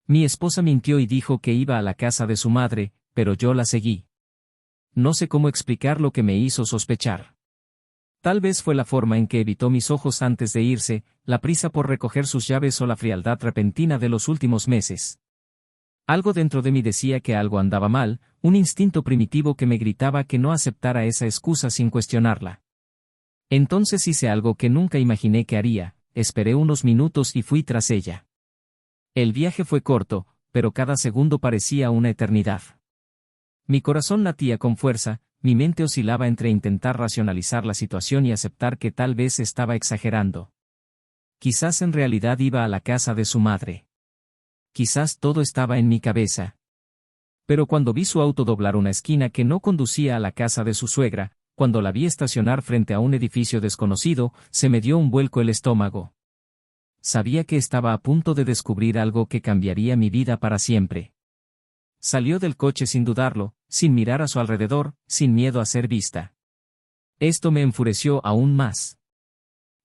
Mi esposa mintió y dijo que iba a la casa de su madre, pero yo la seguí. No sé cómo explicar lo que me hizo sospechar. Tal vez fue la forma en que evitó mis ojos antes de irse, la prisa por recoger sus llaves o la frialdad repentina de los últimos meses. Algo dentro de mí decía que algo andaba mal, un instinto primitivo que me gritaba que no aceptara esa excusa sin cuestionarla. Entonces hice algo que nunca imaginé que haría, esperé unos minutos y fui tras ella. El viaje fue corto, pero cada segundo parecía una eternidad. Mi corazón latía con fuerza, mi mente oscilaba entre intentar racionalizar la situación y aceptar que tal vez estaba exagerando. Quizás en realidad iba a la casa de su madre. Quizás todo estaba en mi cabeza. Pero cuando vi su auto doblar una esquina que no conducía a la casa de su suegra, cuando la vi estacionar frente a un edificio desconocido, se me dio un vuelco el estómago. Sabía que estaba a punto de descubrir algo que cambiaría mi vida para siempre. Salió del coche sin dudarlo, sin mirar a su alrededor, sin miedo a ser vista. Esto me enfureció aún más.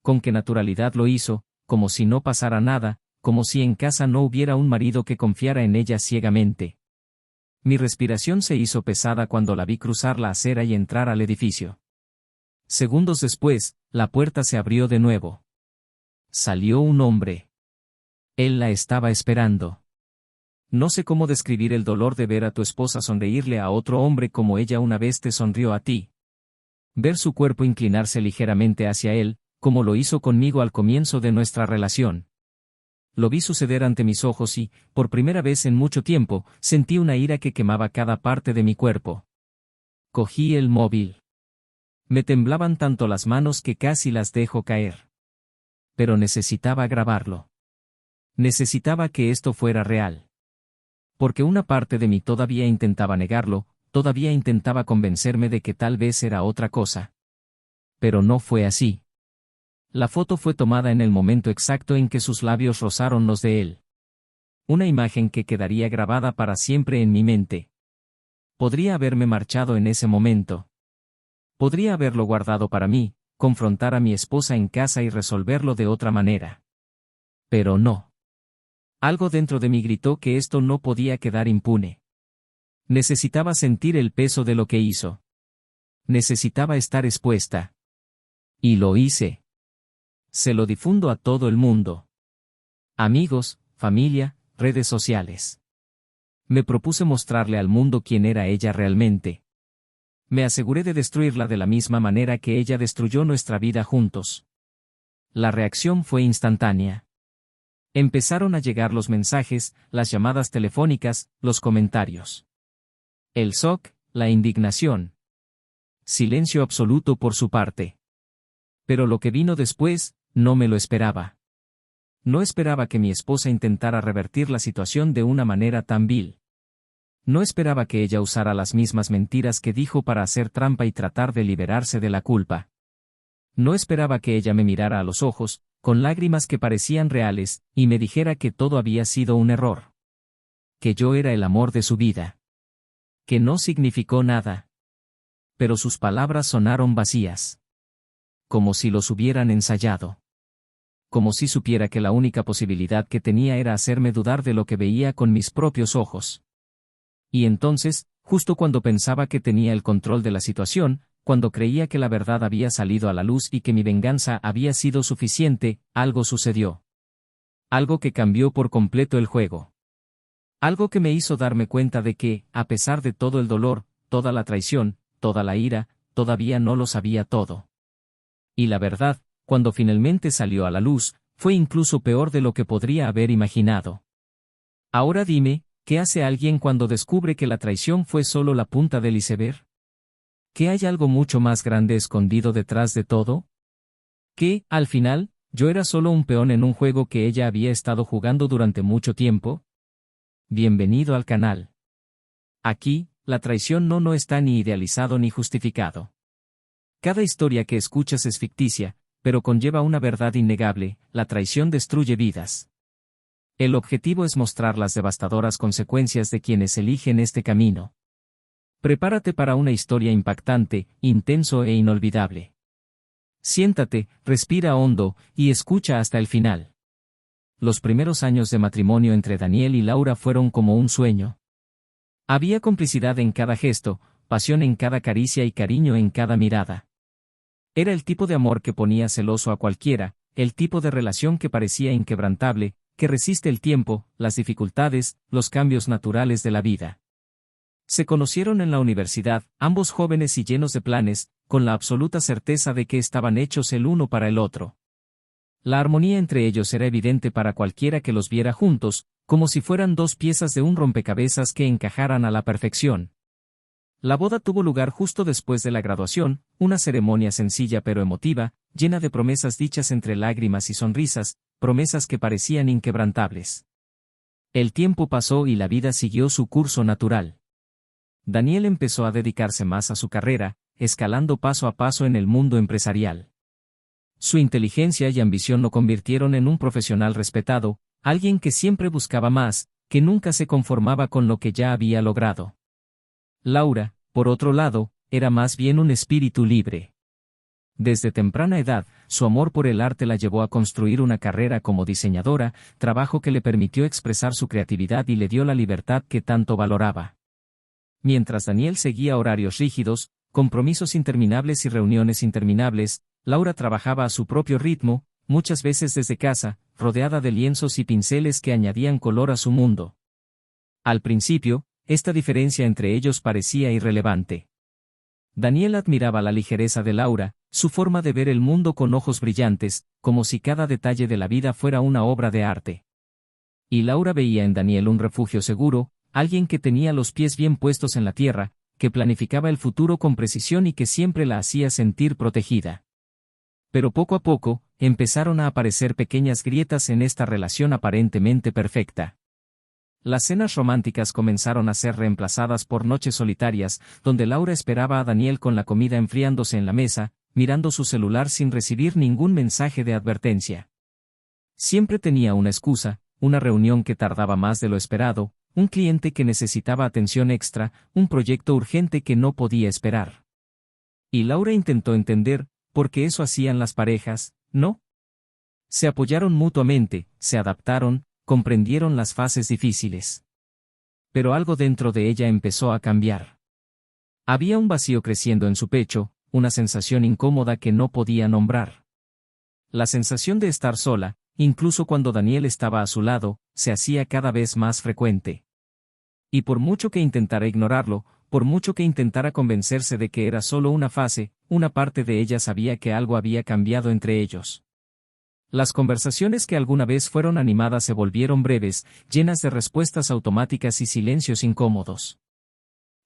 Con qué naturalidad lo hizo, como si no pasara nada, como si en casa no hubiera un marido que confiara en ella ciegamente. Mi respiración se hizo pesada cuando la vi cruzar la acera y entrar al edificio. Segundos después, la puerta se abrió de nuevo. Salió un hombre. Él la estaba esperando. No sé cómo describir el dolor de ver a tu esposa sonreírle a otro hombre como ella una vez te sonrió a ti. Ver su cuerpo inclinarse ligeramente hacia él, como lo hizo conmigo al comienzo de nuestra relación. Lo vi suceder ante mis ojos y, por primera vez en mucho tiempo, sentí una ira que quemaba cada parte de mi cuerpo. Cogí el móvil. Me temblaban tanto las manos que casi las dejo caer. Pero necesitaba grabarlo. Necesitaba que esto fuera real. Porque una parte de mí todavía intentaba negarlo, todavía intentaba convencerme de que tal vez era otra cosa. Pero no fue así. La foto fue tomada en el momento exacto en que sus labios rozaron los de él. Una imagen que quedaría grabada para siempre en mi mente. Podría haberme marchado en ese momento. Podría haberlo guardado para mí, confrontar a mi esposa en casa y resolverlo de otra manera. Pero no. Algo dentro de mí gritó que esto no podía quedar impune. Necesitaba sentir el peso de lo que hizo. Necesitaba estar expuesta. Y lo hice. Se lo difundo a todo el mundo. Amigos, familia, redes sociales. Me propuse mostrarle al mundo quién era ella realmente. Me aseguré de destruirla de la misma manera que ella destruyó nuestra vida juntos. La reacción fue instantánea. Empezaron a llegar los mensajes, las llamadas telefónicas, los comentarios. El shock, la indignación. Silencio absoluto por su parte. Pero lo que vino después, no me lo esperaba. No esperaba que mi esposa intentara revertir la situación de una manera tan vil. No esperaba que ella usara las mismas mentiras que dijo para hacer trampa y tratar de liberarse de la culpa. No esperaba que ella me mirara a los ojos, con lágrimas que parecían reales, y me dijera que todo había sido un error. Que yo era el amor de su vida. Que no significó nada. Pero sus palabras sonaron vacías. Como si los hubieran ensayado. Como si supiera que la única posibilidad que tenía era hacerme dudar de lo que veía con mis propios ojos. Y entonces, justo cuando pensaba que tenía el control de la situación, cuando creía que la verdad había salido a la luz y que mi venganza había sido suficiente, algo sucedió. Algo que cambió por completo el juego. Algo que me hizo darme cuenta de que, a pesar de todo el dolor, toda la traición, toda la ira, todavía no lo sabía todo. Y la verdad, cuando finalmente salió a la luz, fue incluso peor de lo que podría haber imaginado. Ahora dime, ¿qué hace alguien cuando descubre que la traición fue solo la punta del iceberg? ¿Que hay algo mucho más grande escondido detrás de todo? ¿Que, al final, yo era solo un peón en un juego que ella había estado jugando durante mucho tiempo? Bienvenido al canal. Aquí, la traición no está ni idealizado ni justificado. Cada historia que escuchas es ficticia, pero conlleva una verdad innegable: la traición destruye vidas. El objetivo es mostrar las devastadoras consecuencias de quienes eligen este camino. Prepárate para una historia impactante, intenso e inolvidable. Siéntate, respira hondo, y escucha hasta el final. Los primeros años de matrimonio entre Daniel y Laura fueron como un sueño. Había complicidad en cada gesto, pasión en cada caricia y cariño en cada mirada. Era el tipo de amor que ponía celoso a cualquiera, el tipo de relación que parecía inquebrantable, que resiste el tiempo, las dificultades, los cambios naturales de la vida. Se conocieron en la universidad, ambos jóvenes y llenos de planes, con la absoluta certeza de que estaban hechos el uno para el otro. La armonía entre ellos era evidente para cualquiera que los viera juntos, como si fueran dos piezas de un rompecabezas que encajaran a la perfección. La boda tuvo lugar justo después de la graduación, una ceremonia sencilla pero emotiva, llena de promesas dichas entre lágrimas y sonrisas, promesas que parecían inquebrantables. El tiempo pasó y la vida siguió su curso natural. Daniel empezó a dedicarse más a su carrera, escalando paso a paso en el mundo empresarial. Su inteligencia y ambición lo convirtieron en un profesional respetado, alguien que siempre buscaba más, que nunca se conformaba con lo que ya había logrado. Laura, por otro lado, era más bien un espíritu libre. Desde temprana edad, su amor por el arte la llevó a construir una carrera como diseñadora, trabajo que le permitió expresar su creatividad y le dio la libertad que tanto valoraba. Mientras Daniel seguía horarios rígidos, compromisos interminables y reuniones interminables, Laura trabajaba a su propio ritmo, muchas veces desde casa, rodeada de lienzos y pinceles que añadían color a su mundo. Al principio, esta diferencia entre ellos parecía irrelevante. Daniel admiraba la ligereza de Laura, su forma de ver el mundo con ojos brillantes, como si cada detalle de la vida fuera una obra de arte. Y Laura veía en Daniel un refugio seguro, alguien que tenía los pies bien puestos en la tierra, que planificaba el futuro con precisión y que siempre la hacía sentir protegida. Pero poco a poco, empezaron a aparecer pequeñas grietas en esta relación aparentemente perfecta. Las cenas románticas comenzaron a ser reemplazadas por noches solitarias, donde Laura esperaba a Daniel con la comida enfriándose en la mesa, mirando su celular sin recibir ningún mensaje de advertencia. Siempre tenía una excusa, una reunión que tardaba más de lo esperado, un cliente que necesitaba atención extra, un proyecto urgente que no podía esperar. Y Laura intentó entender, ¿por qué eso hacían las parejas, no? Se apoyaron mutuamente, se adaptaron, comprendieron las fases difíciles. Pero algo dentro de ella empezó a cambiar. Había un vacío creciendo en su pecho, una sensación incómoda que no podía nombrar. La sensación de estar sola, incluso cuando Daniel estaba a su lado, se hacía cada vez más frecuente. Y por mucho que intentara ignorarlo, por mucho que intentara convencerse de que era solo una fase, una parte de ella sabía que algo había cambiado entre ellos. Las conversaciones que alguna vez fueron animadas se volvieron breves, llenas de respuestas automáticas y silencios incómodos.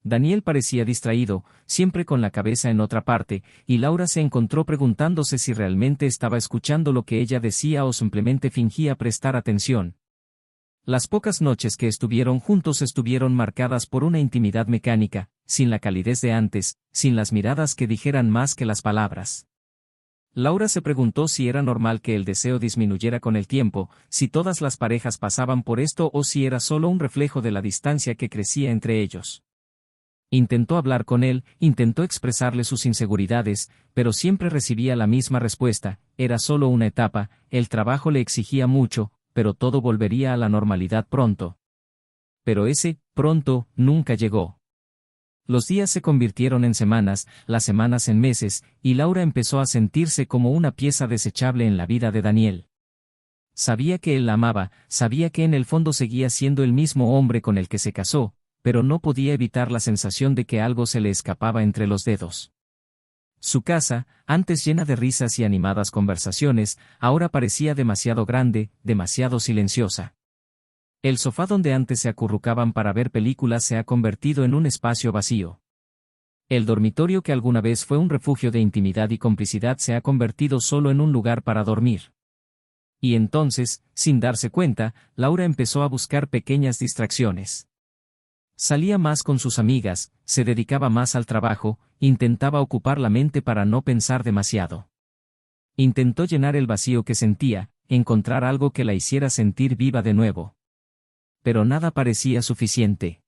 Daniel parecía distraído, siempre con la cabeza en otra parte, y Laura se encontró preguntándose si realmente estaba escuchando lo que ella decía o simplemente fingía prestar atención. Las pocas noches que estuvieron juntos estuvieron marcadas por una intimidad mecánica, sin la calidez de antes, sin las miradas que dijeran más que las palabras. Laura se preguntó si era normal que el deseo disminuyera con el tiempo, si todas las parejas pasaban por esto o si era solo un reflejo de la distancia que crecía entre ellos. Intentó hablar con él, intentó expresarle sus inseguridades, pero siempre recibía la misma respuesta: era solo una etapa, el trabajo le exigía mucho, pero todo volvería a la normalidad pronto. Pero ese pronto nunca llegó. Los días se convirtieron en semanas, las semanas en meses, y Laura empezó a sentirse como una pieza desechable en la vida de Daniel. Sabía que él la amaba, sabía que en el fondo seguía siendo el mismo hombre con el que se casó, pero no podía evitar la sensación de que algo se le escapaba entre los dedos. Su casa, antes llena de risas y animadas conversaciones, ahora parecía demasiado grande, demasiado silenciosa. El sofá donde antes se acurrucaban para ver películas se ha convertido en un espacio vacío. El dormitorio que alguna vez fue un refugio de intimidad y complicidad se ha convertido solo en un lugar para dormir. Y entonces, sin darse cuenta, Laura empezó a buscar pequeñas distracciones. Salía más con sus amigas, se dedicaba más al trabajo, intentaba ocupar la mente para no pensar demasiado. Intentó llenar el vacío que sentía, encontrar algo que la hiciera sentir viva de nuevo. Pero nada parecía suficiente.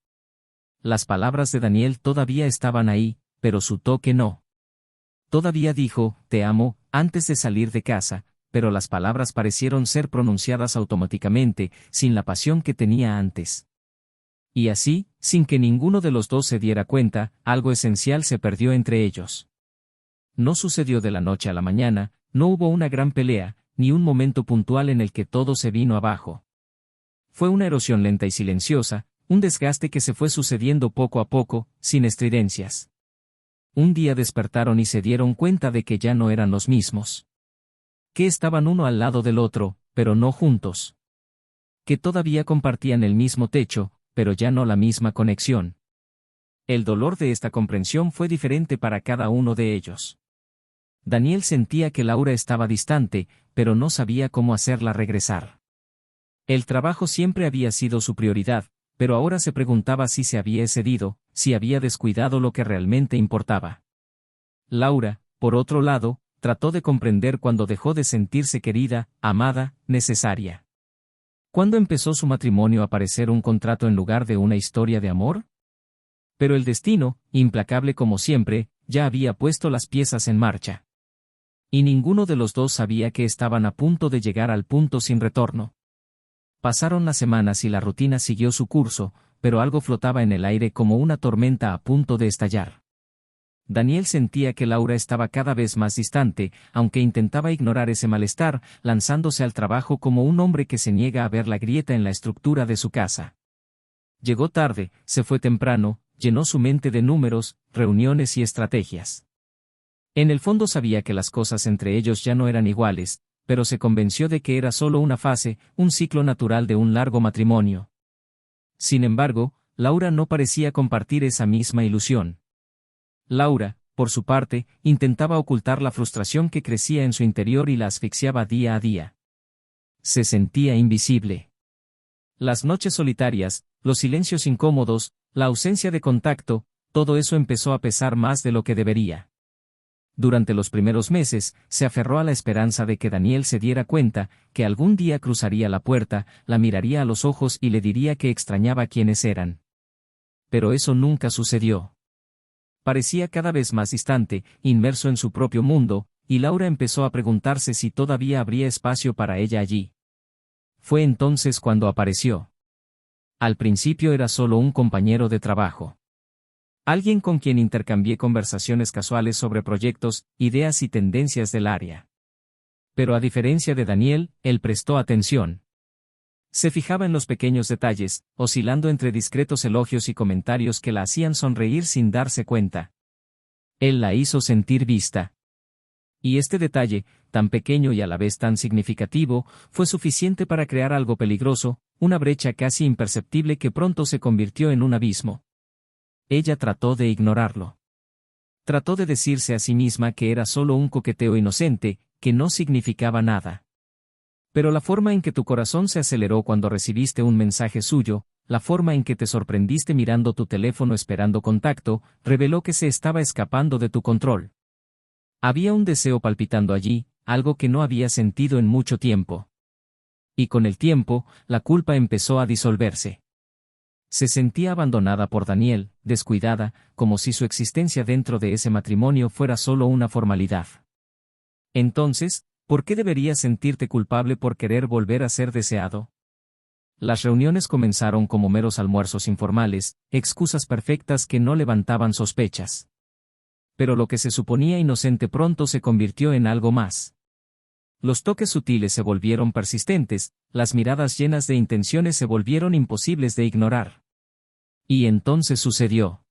Las palabras de Daniel todavía estaban ahí, pero su toque no. Todavía dijo, te amo, antes de salir de casa, pero las palabras parecieron ser pronunciadas automáticamente, sin la pasión que tenía antes. Y así, sin que ninguno de los dos se diera cuenta, algo esencial se perdió entre ellos. No sucedió de la noche a la mañana, no hubo una gran pelea, ni un momento puntual en el que todo se vino abajo. Fue una erosión lenta y silenciosa, un desgaste que se fue sucediendo poco a poco, sin estridencias. Un día despertaron y se dieron cuenta de que ya no eran los mismos. Que estaban uno al lado del otro, pero no juntos. Que todavía compartían el mismo techo, pero ya no la misma conexión. El dolor de esta comprensión fue diferente para cada uno de ellos. Daniel sentía que Laura estaba distante, pero no sabía cómo hacerla regresar. El trabajo siempre había sido su prioridad, pero ahora se preguntaba si se había excedido, si había descuidado lo que realmente importaba. Laura, por otro lado, trató de comprender cuando dejó de sentirse querida, amada, necesaria. ¿Cuándo empezó su matrimonio a parecer un contrato en lugar de una historia de amor? Pero el destino, implacable como siempre, ya había puesto las piezas en marcha. Y ninguno de los dos sabía que estaban a punto de llegar al punto sin retorno. Pasaron las semanas y la rutina siguió su curso, pero algo flotaba en el aire como una tormenta a punto de estallar. Daniel sentía que Laura estaba cada vez más distante, aunque intentaba ignorar ese malestar, lanzándose al trabajo como un hombre que se niega a ver la grieta en la estructura de su casa. Llegó tarde, se fue temprano, llenó su mente de números, reuniones y estrategias. En el fondo sabía que las cosas entre ellos ya no eran iguales, pero se convenció de que era solo una fase, un ciclo natural de un largo matrimonio. Sin embargo, Laura no parecía compartir esa misma ilusión. Laura, por su parte, intentaba ocultar la frustración que crecía en su interior y la asfixiaba día a día. Se sentía invisible. Las noches solitarias, los silencios incómodos, la ausencia de contacto, todo eso empezó a pesar más de lo que debería. Durante los primeros meses, se aferró a la esperanza de que Daniel se diera cuenta, que algún día cruzaría la puerta, la miraría a los ojos y le diría que extrañaba quiénes eran. Pero eso nunca sucedió. Parecía cada vez más distante, inmerso en su propio mundo, y Laura empezó a preguntarse si todavía habría espacio para ella allí. Fue entonces cuando apareció. Al principio era solo un compañero de trabajo. Alguien con quien intercambié conversaciones casuales sobre proyectos, ideas y tendencias del área. Pero a diferencia de Daniel, él prestó atención. Se fijaba en los pequeños detalles, oscilando entre discretos elogios y comentarios que la hacían sonreír sin darse cuenta. Él la hizo sentir vista. Y este detalle, tan pequeño y a la vez tan significativo, fue suficiente para crear algo peligroso, una brecha casi imperceptible que pronto se convirtió en un abismo. Ella trató de ignorarlo. Trató de decirse a sí misma que era solo un coqueteo inocente, que no significaba nada. Pero la forma en que tu corazón se aceleró cuando recibiste un mensaje suyo, la forma en que te sorprendiste mirando tu teléfono esperando contacto, reveló que se estaba escapando de tu control. Había un deseo palpitando allí, algo que no había sentido en mucho tiempo. Y con el tiempo, la culpa empezó a disolverse. Se sentía abandonada por Daniel, descuidada, como si su existencia dentro de ese matrimonio fuera solo una formalidad. Entonces, ¿por qué deberías sentirte culpable por querer volver a ser deseado? Las reuniones comenzaron como meros almuerzos informales, excusas perfectas que no levantaban sospechas. Pero lo que se suponía inocente pronto se convirtió en algo más. Los toques sutiles se volvieron persistentes, las miradas llenas de intenciones se volvieron imposibles de ignorar. Y entonces sucedió.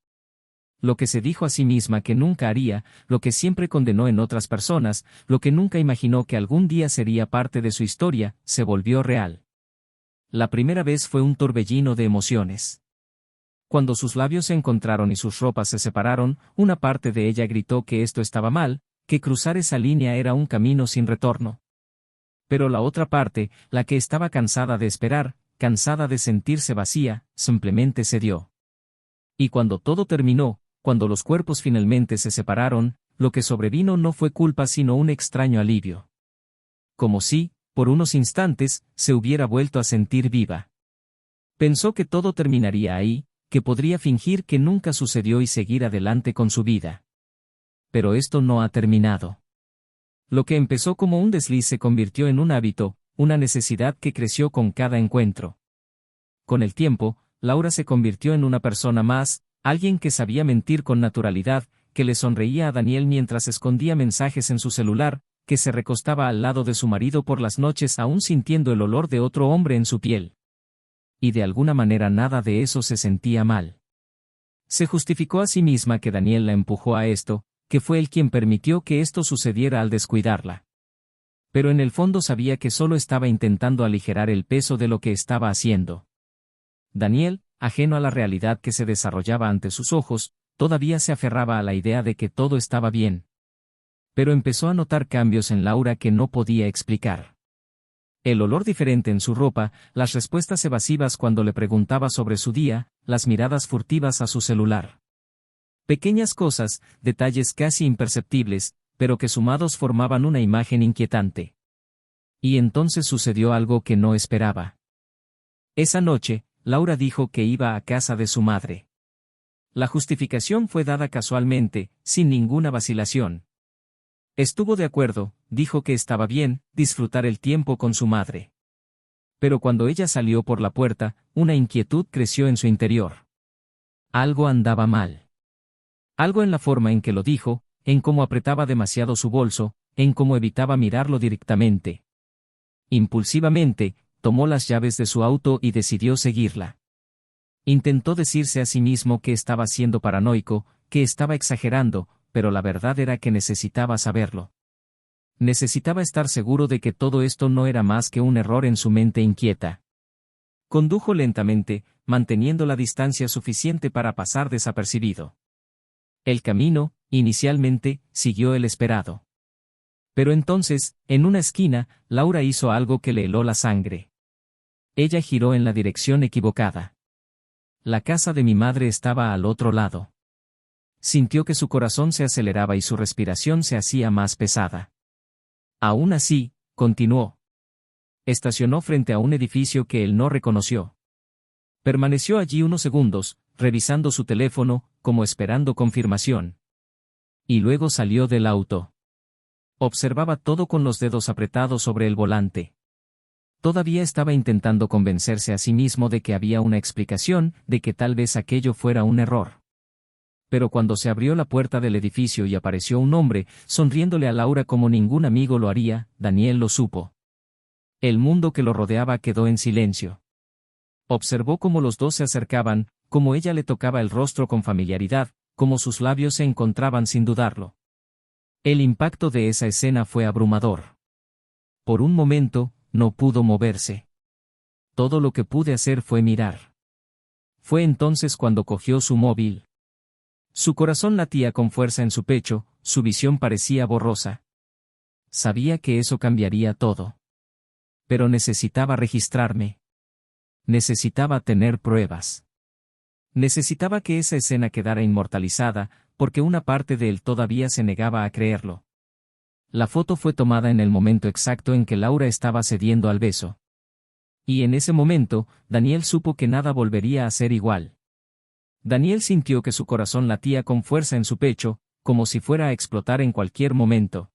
Lo que se dijo a sí misma que nunca haría, lo que siempre condenó en otras personas, lo que nunca imaginó que algún día sería parte de su historia, se volvió real. La primera vez fue un torbellino de emociones. Cuando sus labios se encontraron y sus ropas se separaron, una parte de ella gritó que esto estaba mal, que cruzar esa línea era un camino sin retorno. Pero la otra parte, la que estaba cansada de esperar, cansada de sentirse vacía, simplemente cedió. Y cuando todo terminó, cuando los cuerpos finalmente se separaron, lo que sobrevino no fue culpa sino un extraño alivio. Como si, por unos instantes, se hubiera vuelto a sentir viva. Pensó que todo terminaría ahí, que podría fingir que nunca sucedió y seguir adelante con su vida. Pero esto no ha terminado. Lo que empezó como un desliz se convirtió en un hábito, una necesidad que creció con cada encuentro. Con el tiempo, Laura se convirtió en una persona más, alguien que sabía mentir con naturalidad, que le sonreía a Daniel mientras escondía mensajes en su celular, que se recostaba al lado de su marido por las noches aún sintiendo el olor de otro hombre en su piel. Y de alguna manera nada de eso se sentía mal. Se justificó a sí misma que Daniel la empujó a esto, que fue él quien permitió que esto sucediera al descuidarla. Pero en el fondo sabía que solo estaba intentando aligerar el peso de lo que estaba haciendo. Daniel, ajeno a la realidad que se desarrollaba ante sus ojos, todavía se aferraba a la idea de que todo estaba bien. Pero empezó a notar cambios en Laura que no podía explicar. El olor diferente en su ropa, las respuestas evasivas cuando le preguntaba sobre su día, las miradas furtivas a su celular. Pequeñas cosas, detalles casi imperceptibles, pero que sumados formaban una imagen inquietante. Y entonces sucedió algo que no esperaba. Esa noche, Laura dijo que iba a casa de su madre. La justificación fue dada casualmente, sin ninguna vacilación. Estuvo de acuerdo, dijo que estaba bien disfrutar el tiempo con su madre. Pero cuando ella salió por la puerta, una inquietud creció en su interior. Algo andaba mal. Algo en la forma en que lo dijo, en cómo apretaba demasiado su bolso, en cómo evitaba mirarlo directamente. Impulsivamente, tomó las llaves de su auto y decidió seguirla. Intentó decirse a sí mismo que estaba siendo paranoico, que estaba exagerando, pero la verdad era que necesitaba saberlo. Necesitaba estar seguro de que todo esto no era más que un error en su mente inquieta. Condujo lentamente, manteniendo la distancia suficiente para pasar desapercibido. El camino, inicialmente, siguió el esperado. Pero entonces, en una esquina, Laura hizo algo que le heló la sangre. Ella giró en la dirección equivocada. La casa de mi madre estaba al otro lado. Sintió que su corazón se aceleraba y su respiración se hacía más pesada. Aún así, continuó. Estacionó frente a un edificio que él no reconoció. Permaneció allí unos segundos, revisando su teléfono, como esperando confirmación. Y luego salió del auto. Observaba todo con los dedos apretados sobre el volante. Todavía estaba intentando convencerse a sí mismo de que había una explicación, de que tal vez aquello fuera un error. Pero cuando se abrió la puerta del edificio y apareció un hombre, sonriéndole a Laura como ningún amigo lo haría, Daniel lo supo. El mundo que lo rodeaba quedó en silencio. Observó cómo los dos se acercaban, cómo ella le tocaba el rostro con familiaridad, cómo sus labios se encontraban sin dudarlo. El impacto de esa escena fue abrumador. Por un momento, no pudo moverse. Todo lo que pude hacer fue mirar. Fue entonces cuando cogió su móvil. Su corazón latía con fuerza en su pecho, su visión parecía borrosa. Sabía que eso cambiaría todo. Pero necesitaba registrarme. Necesitaba tener pruebas. Necesitaba que esa escena quedara inmortalizada, porque una parte de él todavía se negaba a creerlo. La foto fue tomada en el momento exacto en que Laura estaba cediendo al beso. Y en ese momento, Daniel supo que nada volvería a ser igual. Daniel sintió que su corazón latía con fuerza en su pecho, como si fuera a explotar en cualquier momento.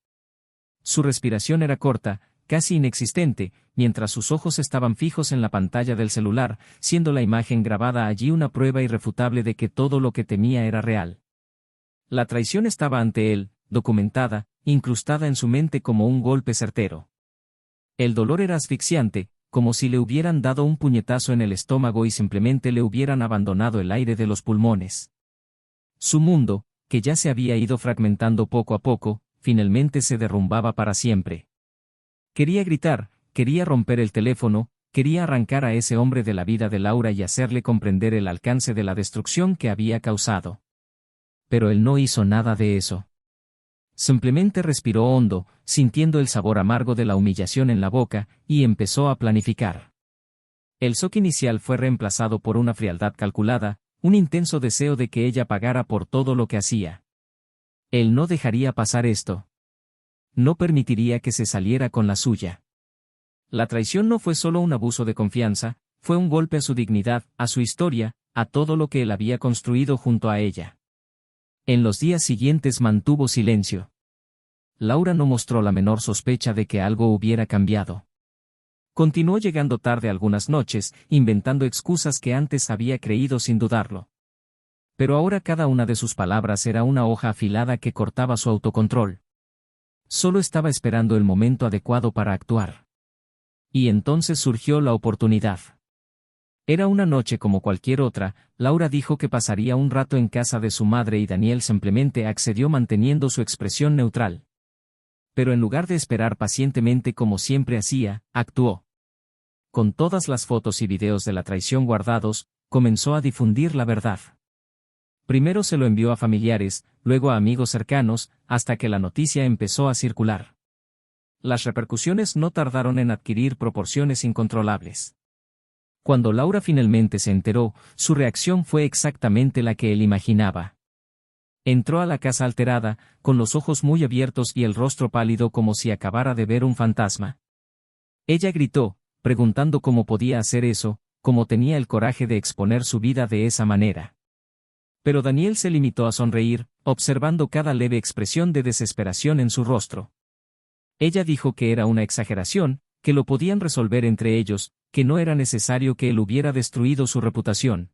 Su respiración era corta, casi inexistente, mientras sus ojos estaban fijos en la pantalla del celular, siendo la imagen grabada allí una prueba irrefutable de que todo lo que temía era real. La traición estaba ante él, documentada, incrustada en su mente como un golpe certero. El dolor era asfixiante, como si le hubieran dado un puñetazo en el estómago y simplemente le hubieran abandonado el aire de los pulmones. Su mundo, que ya se había ido fragmentando poco a poco, finalmente se derrumbaba para siempre. Quería gritar, quería romper el teléfono, quería arrancar a ese hombre de la vida de Laura y hacerle comprender el alcance de la destrucción que había causado. Pero él no hizo nada de eso. Simplemente respiró hondo, sintiendo el sabor amargo de la humillación en la boca, y empezó a planificar. El shock inicial fue reemplazado por una frialdad calculada, un intenso deseo de que ella pagara por todo lo que hacía. Él no dejaría pasar esto. No permitiría que se saliera con la suya. La traición no fue solo un abuso de confianza, fue un golpe a su dignidad, a su historia, a todo lo que él había construido junto a ella. En los días siguientes mantuvo silencio. Laura no mostró la menor sospecha de que algo hubiera cambiado. Continuó llegando tarde algunas noches, inventando excusas que antes había creído sin dudarlo. Pero ahora cada una de sus palabras era una hoja afilada que cortaba su autocontrol. Solo estaba esperando el momento adecuado para actuar. Y entonces surgió la oportunidad. Era una noche como cualquier otra. Laura dijo que pasaría un rato en casa de su madre y Daniel simplemente accedió manteniendo su expresión neutral. Pero en lugar de esperar pacientemente como siempre hacía, actuó. Con todas las fotos y videos de la traición guardados, comenzó a difundir la verdad. Primero se lo envió a familiares, luego a amigos cercanos, hasta que la noticia empezó a circular. Las repercusiones no tardaron en adquirir proporciones incontrolables. Cuando Laura finalmente se enteró, su reacción fue exactamente la que él imaginaba. Entró a la casa alterada, con los ojos muy abiertos y el rostro pálido como si acabara de ver un fantasma. Ella gritó, preguntando cómo podía hacer eso, cómo tenía el coraje de exponer su vida de esa manera. Pero Daniel se limitó a sonreír, observando cada leve expresión de desesperación en su rostro. Ella dijo que era una exageración, que lo podían resolver entre ellos, que no era necesario que él hubiera destruido su reputación.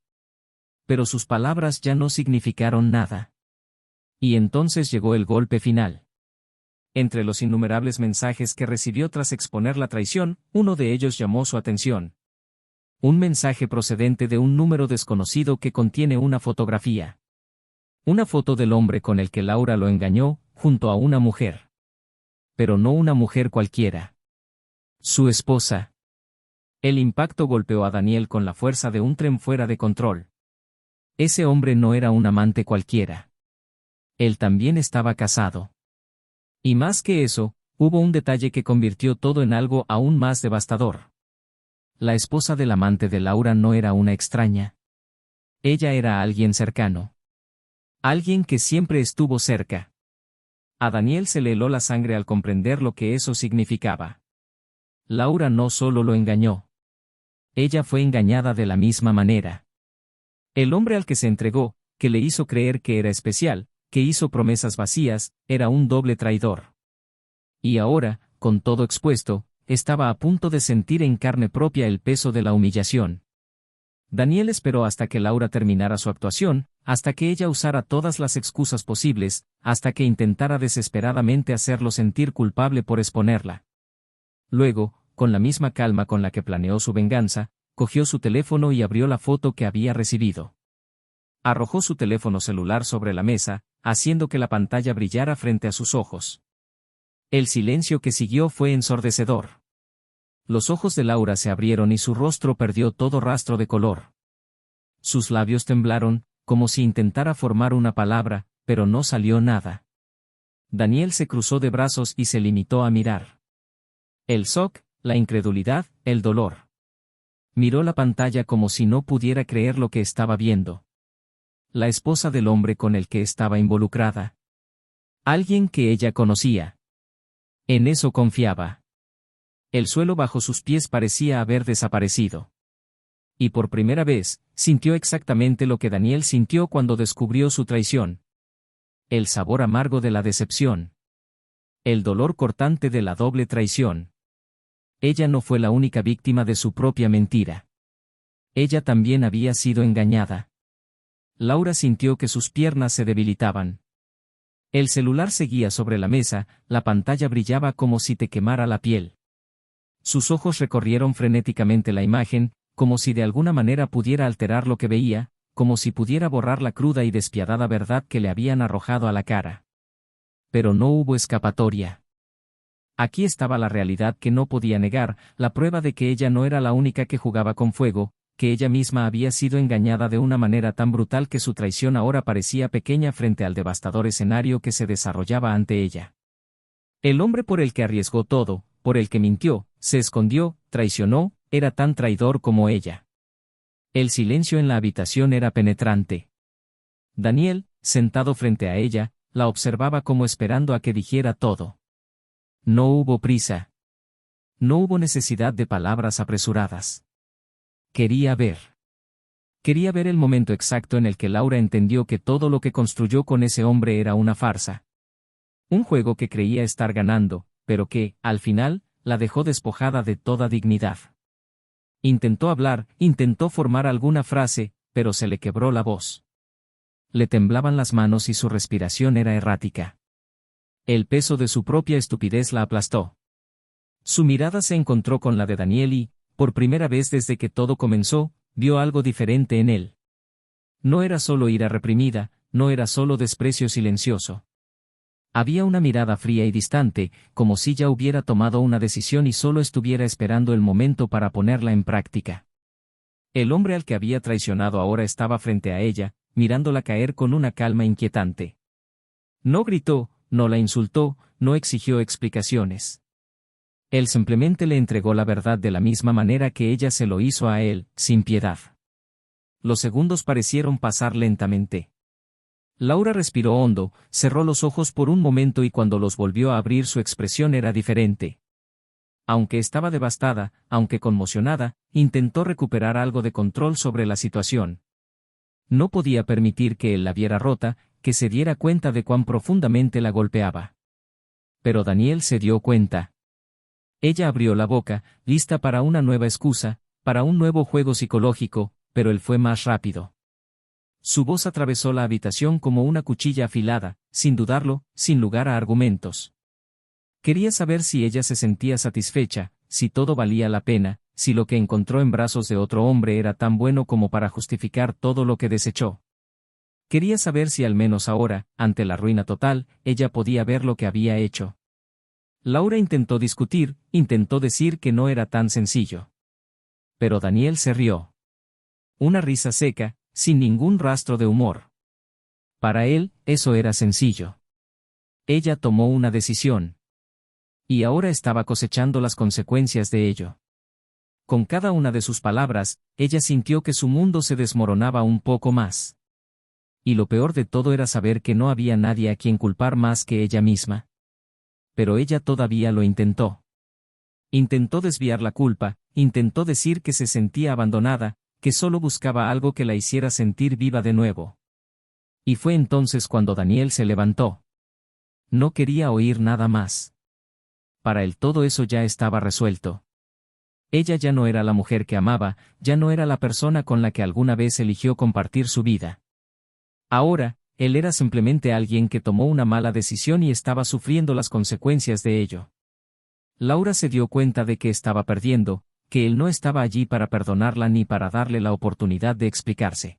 Pero sus palabras ya no significaron nada. Y entonces llegó el golpe final. Entre los innumerables mensajes que recibió tras exponer la traición, uno de ellos llamó su atención. Un mensaje procedente de un número desconocido que contiene una fotografía. Una foto del hombre con el que Laura lo engañó, junto a una mujer. Pero no una mujer cualquiera. Su esposa. El impacto golpeó a Daniel con la fuerza de un tren fuera de control. Ese hombre no era un amante cualquiera. Él también estaba casado. Y más que eso, hubo un detalle que convirtió todo en algo aún más devastador. La esposa del amante de Laura no era una extraña. Ella era alguien cercano. Alguien que siempre estuvo cerca. A Daniel se le heló la sangre al comprender lo que eso significaba. Laura no solo lo engañó. Ella fue engañada de la misma manera. El hombre al que se entregó, que le hizo creer que era especial, que hizo promesas vacías, era un doble traidor. Y ahora, con todo expuesto, estaba a punto de sentir en carne propia el peso de la humillación. Daniel esperó hasta que Laura terminara su actuación, hasta que ella usara todas las excusas posibles, hasta que intentara desesperadamente hacerlo sentir culpable por exponerla. Luego, con la misma calma con la que planeó su venganza, cogió su teléfono y abrió la foto que había recibido. Arrojó su teléfono celular sobre la mesa, haciendo que la pantalla brillara frente a sus ojos. El silencio que siguió fue ensordecedor. Los ojos de Laura se abrieron y su rostro perdió todo rastro de color. Sus labios temblaron, como si intentara formar una palabra, pero no salió nada. Daniel se cruzó de brazos y se limitó a mirar. El shock, la incredulidad, el dolor. Miró la pantalla como si no pudiera creer lo que estaba viendo. La esposa del hombre con el que estaba involucrada. Alguien que ella conocía. En eso confiaba. El suelo bajo sus pies parecía haber desaparecido. Y por primera vez, sintió exactamente lo que Daniel sintió cuando descubrió su traición. El sabor amargo de la decepción. El dolor cortante de la doble traición. Ella no fue la única víctima de su propia mentira. Ella también había sido engañada. Laura sintió que sus piernas se debilitaban. El celular seguía sobre la mesa, la pantalla brillaba como si te quemara la piel. Sus ojos recorrieron frenéticamente la imagen, como si de alguna manera pudiera alterar lo que veía, como si pudiera borrar la cruda y despiadada verdad que le habían arrojado a la cara. Pero no hubo escapatoria. Aquí estaba la realidad que no podía negar, la prueba de que ella no era la única que jugaba con fuego, que ella misma había sido engañada de una manera tan brutal que su traición ahora parecía pequeña frente al devastador escenario que se desarrollaba ante ella. El hombre por el que arriesgó todo, por el que mintió, se escondió, traicionó, era tan traidor como ella. El silencio en la habitación era penetrante. Daniel, sentado frente a ella, la observaba como esperando a que dijera todo. No hubo prisa. No hubo necesidad de palabras apresuradas. Quería ver. Quería ver el momento exacto en el que Laura entendió que todo lo que construyó con ese hombre era una farsa. Un juego que creía estar ganando, pero que, al final, la dejó despojada de toda dignidad. Intentó hablar, intentó formar alguna frase, pero se le quebró la voz. Le temblaban las manos y su respiración era errática. El peso de su propia estupidez la aplastó. Su mirada se encontró con la de Daniel y, por primera vez desde que todo comenzó, vio algo diferente en él. No era solo ira reprimida, no era solo desprecio silencioso. Había una mirada fría y distante, como si ya hubiera tomado una decisión y solo estuviera esperando el momento para ponerla en práctica. El hombre al que había traicionado ahora estaba frente a ella, mirándola caer con una calma inquietante. No gritó, no la insultó, no exigió explicaciones. Él simplemente le entregó la verdad de la misma manera que ella se lo hizo a él, sin piedad. Los segundos parecieron pasar lentamente. Laura respiró hondo, cerró los ojos por un momento y cuando los volvió a abrir su expresión era diferente. Aunque estaba devastada, aunque conmocionada, intentó recuperar algo de control sobre la situación. No podía permitir que él la viera rota, que se diera cuenta de cuán profundamente la golpeaba. Pero Daniel se dio cuenta. Ella abrió la boca, lista para una nueva excusa, para un nuevo juego psicológico, pero él fue más rápido. Su voz atravesó la habitación como una cuchilla afilada, sin dudarlo, sin lugar a argumentos. Quería saber si ella se sentía satisfecha, si todo valía la pena, si lo que encontró en brazos de otro hombre era tan bueno como para justificar todo lo que desechó. Quería saber si al menos ahora, ante la ruina total, ella podía ver lo que había hecho. Laura intentó discutir, intentó decir que no era tan sencillo. Pero Daniel se rió. Una risa seca, sin ningún rastro de humor. Para él, eso era sencillo. Ella tomó una decisión. Y ahora estaba cosechando las consecuencias de ello. Con cada una de sus palabras, ella sintió que su mundo se desmoronaba un poco más. Y lo peor de todo era saber que no había nadie a quien culpar más que ella misma. Pero ella todavía lo intentó. Intentó desviar la culpa, intentó decir que se sentía abandonada, que solo buscaba algo que la hiciera sentir viva de nuevo. Y fue entonces cuando Daniel se levantó. No quería oír nada más. Para él todo eso ya estaba resuelto. Ella ya no era la mujer que amaba, ya no era la persona con la que alguna vez eligió compartir su vida. Ahora, él era simplemente alguien que tomó una mala decisión y estaba sufriendo las consecuencias de ello. Laura se dio cuenta de que estaba perdiendo, que él no estaba allí para perdonarla ni para darle la oportunidad de explicarse.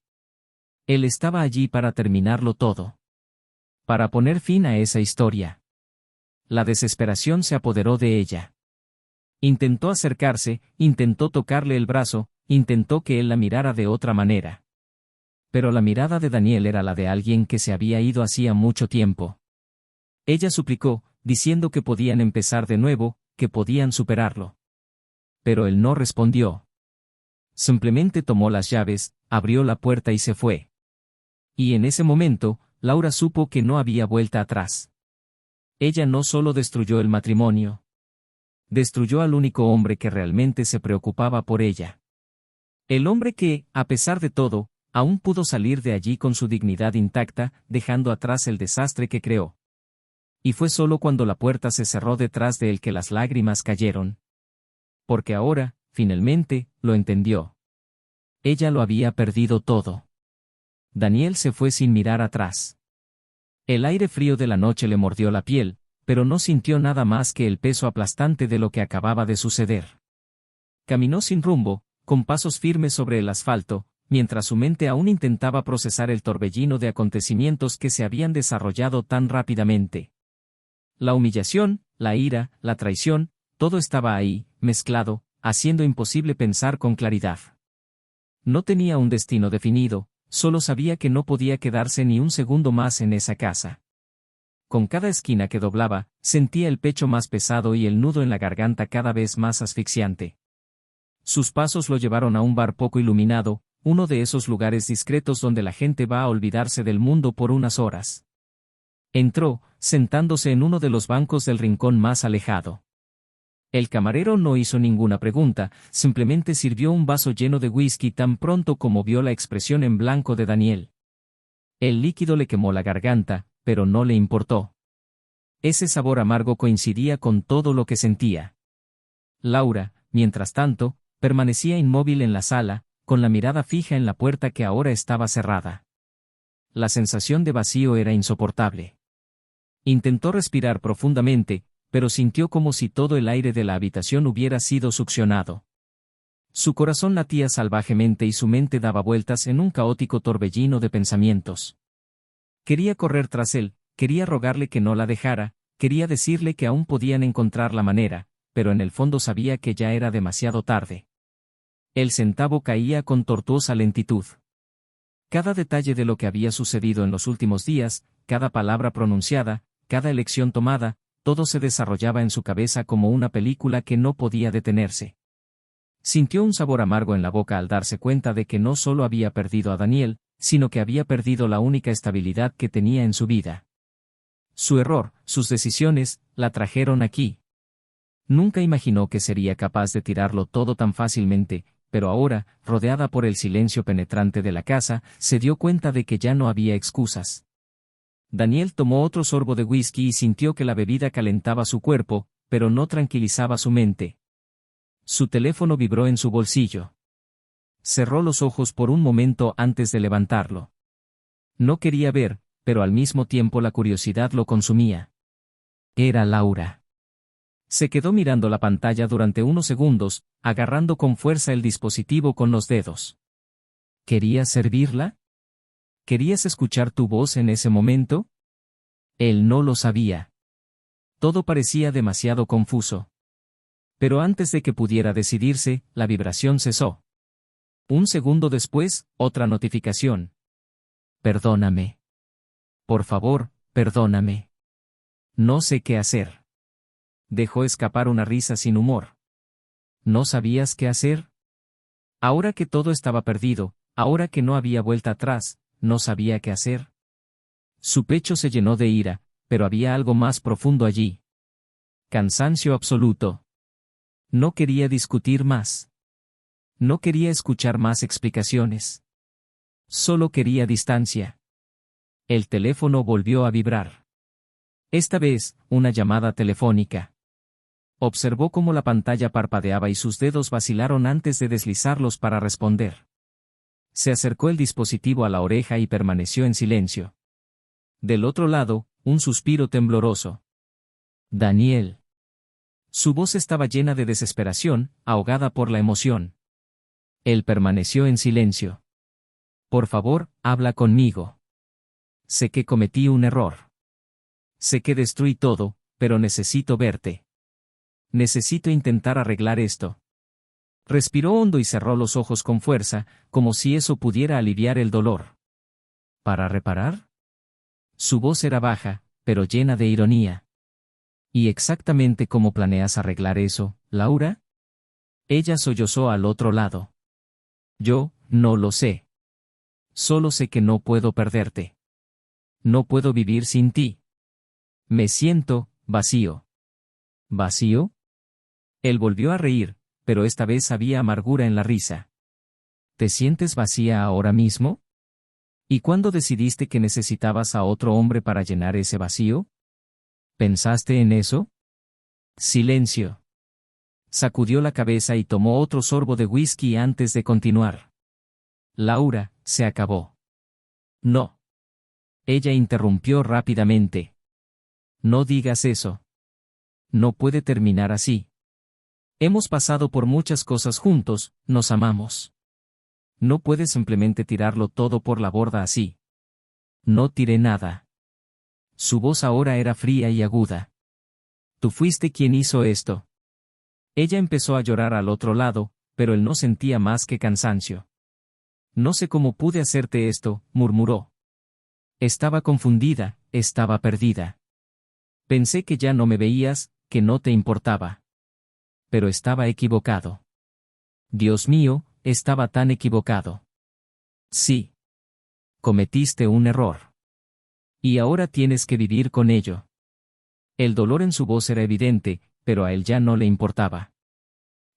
Él estaba allí para terminarlo todo. Para poner fin a esa historia. La desesperación se apoderó de ella. Intentó acercarse, intentó tocarle el brazo, intentó que él la mirara de otra manera. Pero la mirada de Daniel era la de alguien que se había ido hacía mucho tiempo. Ella suplicó, diciendo que podían empezar de nuevo, que podían superarlo. Pero él no respondió. Simplemente tomó las llaves, abrió la puerta y se fue. Y en ese momento, Laura supo que no había vuelta atrás. Ella no solo destruyó el matrimonio. Destruyó al único hombre que realmente se preocupaba por ella. El hombre que, a pesar de todo, aún pudo salir de allí con su dignidad intacta, dejando atrás el desastre que creó. Y fue solo cuando la puerta se cerró detrás de él que las lágrimas cayeron. Porque ahora, finalmente, lo entendió. Ella lo había perdido todo. Daniel se fue sin mirar atrás. El aire frío de la noche le mordió la piel, pero no sintió nada más que el peso aplastante de lo que acababa de suceder. Caminó sin rumbo, con pasos firmes sobre el asfalto, mientras su mente aún intentaba procesar el torbellino de acontecimientos que se habían desarrollado tan rápidamente. La humillación, la ira, la traición, todo estaba ahí, mezclado, haciendo imposible pensar con claridad. No tenía un destino definido, solo sabía que no podía quedarse ni un segundo más en esa casa. Con cada esquina que doblaba, sentía el pecho más pesado y el nudo en la garganta cada vez más asfixiante. Sus pasos lo llevaron a un bar poco iluminado, uno de esos lugares discretos donde la gente va a olvidarse del mundo por unas horas. Entró, sentándose en uno de los bancos del rincón más alejado. El camarero no hizo ninguna pregunta, simplemente sirvió un vaso lleno de whisky tan pronto como vio la expresión en blanco de Daniel. El líquido le quemó la garganta, pero no le importó. Ese sabor amargo coincidía con todo lo que sentía. Laura, mientras tanto, permanecía inmóvil en la sala, con la mirada fija en la puerta que ahora estaba cerrada. La sensación de vacío era insoportable. Intentó respirar profundamente, pero sintió como si todo el aire de la habitación hubiera sido succionado. Su corazón latía salvajemente y su mente daba vueltas en un caótico torbellino de pensamientos. Quería correr tras él, quería rogarle que no la dejara, quería decirle que aún podían encontrar la manera, pero en el fondo sabía que ya era demasiado tarde. El centavo caía con tortuosa lentitud. Cada detalle de lo que había sucedido en los últimos días, cada palabra pronunciada, cada elección tomada, todo se desarrollaba en su cabeza como una película que no podía detenerse. Sintió un sabor amargo en la boca al darse cuenta de que no solo había perdido a Daniel, sino que había perdido la única estabilidad que tenía en su vida. Su error, sus decisiones, la trajeron aquí. Nunca imaginó que sería capaz de tirarlo todo tan fácilmente, pero ahora, rodeada por el silencio penetrante de la casa, se dio cuenta de que ya no había excusas. Daniel tomó otro sorbo de whisky y sintió que la bebida calentaba su cuerpo, pero no tranquilizaba su mente. Su teléfono vibró en su bolsillo. Cerró los ojos por un momento antes de levantarlo. No quería ver, pero al mismo tiempo la curiosidad lo consumía. Era Laura. Se quedó mirando la pantalla durante unos segundos, agarrando con fuerza el dispositivo con los dedos. ¿Querías servirla? ¿Querías escuchar tu voz en ese momento? Él no lo sabía. Todo parecía demasiado confuso. Pero antes de que pudiera decidirse, la vibración cesó. Un segundo después, otra notificación. Perdóname. Por favor, perdóname. No sé qué hacer. Dejó escapar una risa sin humor. ¿No sabías qué hacer? Ahora que todo estaba perdido, ahora que no había vuelta atrás, no sabía qué hacer. Su pecho se llenó de ira, pero había algo más profundo allí. Cansancio absoluto. No quería discutir más. No quería escuchar más explicaciones. Solo quería distancia. El teléfono volvió a vibrar. Esta vez, una llamada telefónica. Observó cómo la pantalla parpadeaba y sus dedos vacilaron antes de deslizarlos para responder. Se acercó el dispositivo a la oreja y permaneció en silencio. Del otro lado, un suspiro tembloroso. Daniel. Su voz estaba llena de desesperación, ahogada por la emoción. Él permaneció en silencio. Por favor, habla conmigo. Sé que cometí un error. Sé que destruí todo, pero necesito verte. Necesito intentar arreglar esto. Respiró hondo y cerró los ojos con fuerza, como si eso pudiera aliviar el dolor. ¿Para reparar? Su voz era baja, pero llena de ironía. ¿Y exactamente cómo planeas arreglar eso, Laura? Ella sollozó al otro lado. Yo, no lo sé. Solo sé que no puedo perderte. No puedo vivir sin ti. Me siento vacío. ¿Vacío? Él volvió a reír, pero esta vez había amargura en la risa. ¿Te sientes vacía ahora mismo? ¿Y cuándo decidiste que necesitabas a otro hombre para llenar ese vacío? ¿Pensaste en eso? Silencio. Sacudió la cabeza y tomó otro sorbo de whisky antes de continuar. Laura, se acabó. No. Ella interrumpió rápidamente. No digas eso. No puede terminar así. Hemos pasado por muchas cosas juntos, nos amamos. No puedes simplemente tirarlo todo por la borda así. No tiré nada. Su voz ahora era fría y aguda. Tú fuiste quien hizo esto. Ella empezó a llorar al otro lado, pero él no sentía más que cansancio. No sé cómo pude hacerte esto, murmuró. Estaba confundida, estaba perdida. Pensé que ya no me veías, que no te importaba. Pero estaba equivocado. Dios mío, estaba tan equivocado. Sí. Cometiste un error. Y ahora tienes que vivir con ello. El dolor en su voz era evidente, pero a él ya no le importaba.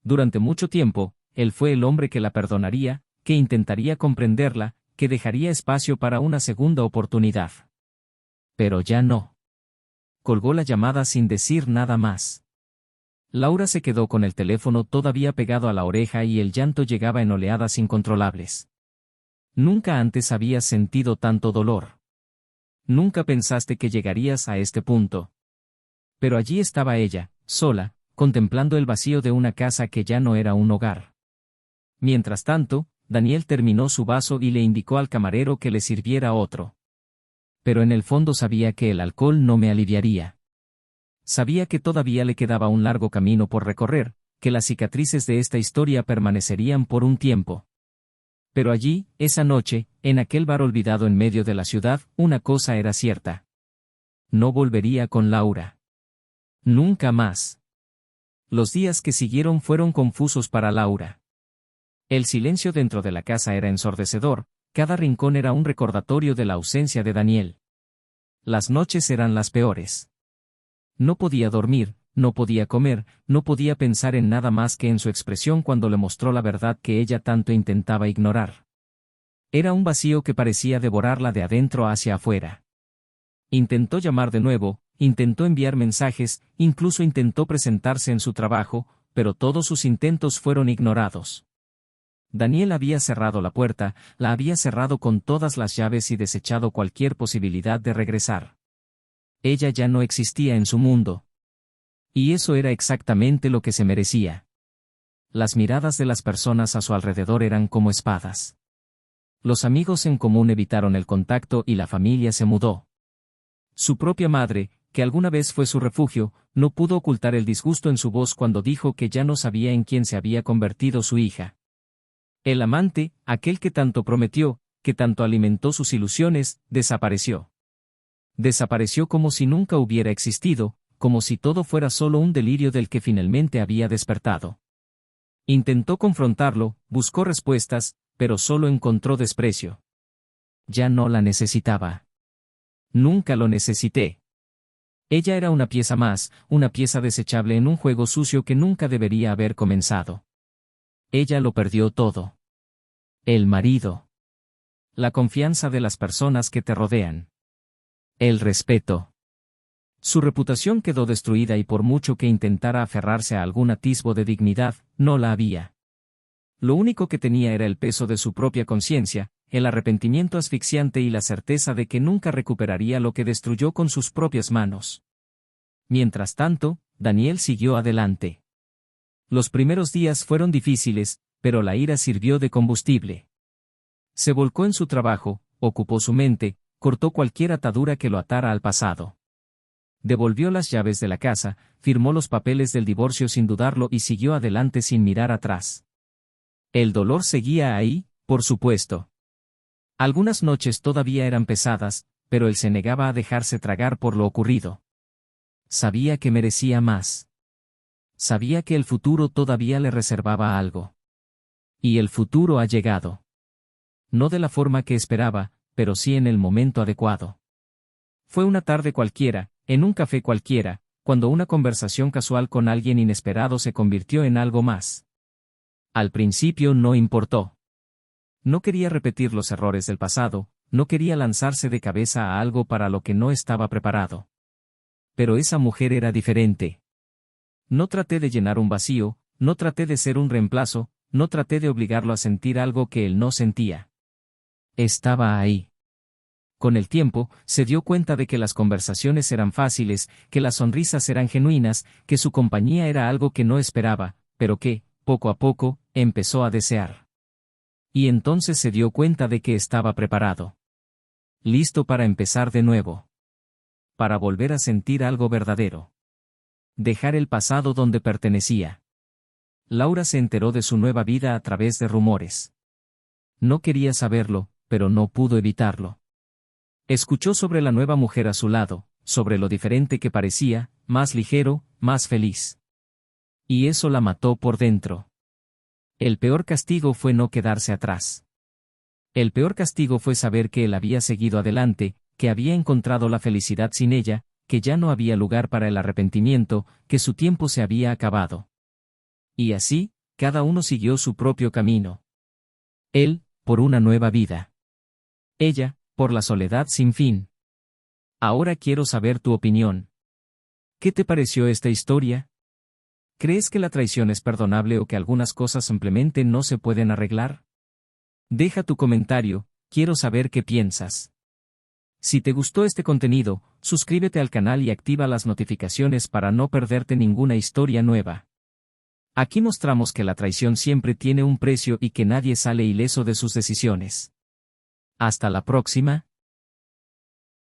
Durante mucho tiempo, él fue el hombre que la perdonaría, que intentaría comprenderla, que dejaría espacio para una segunda oportunidad. Pero ya no. Colgó la llamada sin decir nada más. Laura se quedó con el teléfono todavía pegado a la oreja y el llanto llegaba en oleadas incontrolables. Nunca antes habías sentido tanto dolor. Nunca pensaste que llegarías a este punto. Pero allí estaba ella, sola, contemplando el vacío de una casa que ya no era un hogar. Mientras tanto, Daniel terminó su vaso y le indicó al camarero que le sirviera otro. Pero en el fondo sabía que el alcohol no me aliviaría. Sabía que todavía le quedaba un largo camino por recorrer, que las cicatrices de esta historia permanecerían por un tiempo. Pero allí, esa noche, en aquel bar olvidado en medio de la ciudad, una cosa era cierta. No volvería con Laura. Nunca más. Los días que siguieron fueron confusos para Laura. El silencio dentro de la casa era ensordecedor, cada rincón era un recordatorio de la ausencia de Daniel. Las noches eran las peores. No podía dormir, no podía comer, no podía pensar en nada más que en su expresión cuando le mostró la verdad que ella tanto intentaba ignorar. Era un vacío que parecía devorarla de adentro hacia afuera. Intentó llamar de nuevo, intentó enviar mensajes, incluso intentó presentarse en su trabajo, pero todos sus intentos fueron ignorados. Daniel había cerrado la puerta, la había cerrado con todas las llaves y desechado cualquier posibilidad de regresar. Ella ya no existía en su mundo. Y eso era exactamente lo que se merecía. Las miradas de las personas a su alrededor eran como espadas. Los amigos en común evitaron el contacto y la familia se mudó. Su propia madre, que alguna vez fue su refugio, no pudo ocultar el disgusto en su voz cuando dijo que ya no sabía en quién se había convertido su hija. El amante, aquel que tanto prometió, que tanto alimentó sus ilusiones, desapareció. Desapareció como si nunca hubiera existido, como si todo fuera solo un delirio del que finalmente había despertado. Intentó confrontarlo, buscó respuestas, pero solo encontró desprecio. Ya no la necesitaba. Nunca lo necesité. Ella era una pieza más, una pieza desechable en un juego sucio que nunca debería haber comenzado. Ella lo perdió todo. El marido. La confianza de las personas que te rodean. El respeto. Su reputación quedó destruida y por mucho que intentara aferrarse a algún atisbo de dignidad, no la había. Lo único que tenía era el peso de su propia conciencia, el arrepentimiento asfixiante y la certeza de que nunca recuperaría lo que destruyó con sus propias manos. Mientras tanto, Daniel siguió adelante. Los primeros días fueron difíciles, pero la ira sirvió de combustible. Se volcó en su trabajo, ocupó su mente, cortó cualquier atadura que lo atara al pasado. Devolvió las llaves de la casa, firmó los papeles del divorcio sin dudarlo y siguió adelante sin mirar atrás. El dolor seguía ahí, por supuesto. Algunas noches todavía eran pesadas, pero él se negaba a dejarse tragar por lo ocurrido. Sabía que merecía más. Sabía que el futuro todavía le reservaba algo. Y el futuro ha llegado. No de la forma que esperaba, pero sí en el momento adecuado. Fue una tarde cualquiera, en un café cualquiera, cuando una conversación casual con alguien inesperado se convirtió en algo más. Al principio no importó. No quería repetir los errores del pasado, no quería lanzarse de cabeza a algo para lo que no estaba preparado. Pero esa mujer era diferente. No traté de llenar un vacío, no traté de ser un reemplazo, no traté de obligarlo a sentir algo que él no sentía. Estaba ahí. Con el tiempo, se dio cuenta de que las conversaciones eran fáciles, que las sonrisas eran genuinas, que su compañía era algo que no esperaba, pero que, poco a poco, empezó a desear. Y entonces se dio cuenta de que estaba preparado. Listo para empezar de nuevo. Para volver a sentir algo verdadero. Dejar el pasado donde pertenecía. Laura se enteró de su nueva vida a través de rumores. No quería saberlo, pero no pudo evitarlo. Escuchó sobre la nueva mujer a su lado, sobre lo diferente que parecía, más ligero, más feliz. Y eso la mató por dentro. El peor castigo fue no quedarse atrás. El peor castigo fue saber que él había seguido adelante, que había encontrado la felicidad sin ella, que ya no había lugar para el arrepentimiento, que su tiempo se había acabado. Y así, cada uno siguió su propio camino. Él, por una nueva vida. Ella, por la soledad sin fin. Ahora quiero saber tu opinión. ¿Qué te pareció esta historia? ¿Crees que la traición es perdonable o que algunas cosas simplemente no se pueden arreglar? Deja tu comentario, quiero saber qué piensas. Si te gustó este contenido, suscríbete al canal y activa las notificaciones para no perderte ninguna historia nueva. Aquí mostramos que la traición siempre tiene un precio y que nadie sale ileso de sus decisiones. Hasta la próxima.